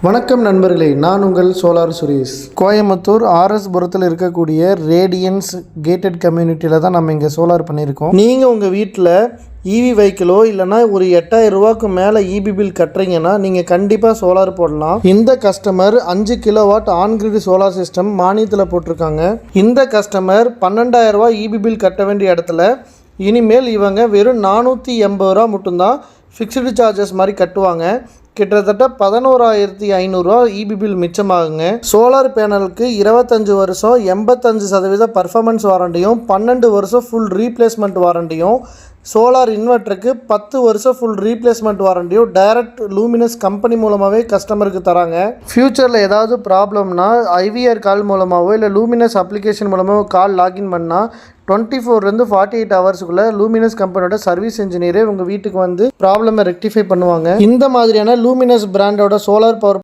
வணக்கம் நண்பர்களே, நான் உங்கள் சோலார் சுரேஷ். கோயம்புத்தூர் ஆர்எஸ் புரத்தில் இருக்கக்கூடிய ரேடியன்ஸ் கேட்டட் கம்யூனிட்டியில் தான் நம்ம இங்கே சோலார் பண்ணியிருக்கோம். நீங்கள் உங்கள் வீட்டில் இவி வெஹிக்கிளோ இல்லைனா ஒரு 8000 ரூபாய்க்கு மேலே இபி பில் கட்டுறீங்கன்னா நீங்கள் கண்டிப்பாக சோலார் போடலாம். இந்த customer 5 kilowatt on-grid solar system மானியத்தில் போட்டிருக்காங்க. இந்த கஸ்டமர் 12000 ரூபா இபி பில் கட்ட வேண்டிய இடத்துல இனிமேல் இவங்க வெறும் 480 ரூபா மட்டும்தான் ஃபிக்ஸ்டு சார்ஜஸ் மாதிரி கட்டுவாங்க. கிட்டத்தட்ட 11500 இபி பில் மிச்சமாகுங்க. சோலார் பேனலுக்கு 25 வருஷம் 85% பர்ஃபார்மன்ஸ் வாரண்டியும் 12 வருஷம் ஃபுல் ரீப்ளேஸ்மெண்ட் வாரண்டியும், சோலார் இன்வெர்ட்டருக்கு 10 வருஷம் ஃபுல் ரீப்ளேஸ்மெண்ட் வாரண்டியும் டைரக்ட் லூமினஸ் கம்பெனி மூலமாகவே கஸ்டமருக்கு தராங்க. ஃப்யூச்சரில் ஏதாவது ப்ராப்ளம்னா ஐவிஆர் கால் மூலமாகவோ இல்லை லூமினஸ் அப்ளிகேஷன் மூலமாக கால் லாகின் பண்ணால் 24 48 ஹவர்ஸுக்குள்ளே லூமினஸ் கம்பெனியோட சர்வீஸ் இன்ஜினியரே உங்கள் வீட்டுக்கு வந்து ப்ராப்ளமை ரெக்டிஃபை பண்ணுவாங்க. இந்த மாதிரியான லூமினஸ் பிராண்டோட சோலார் பவர்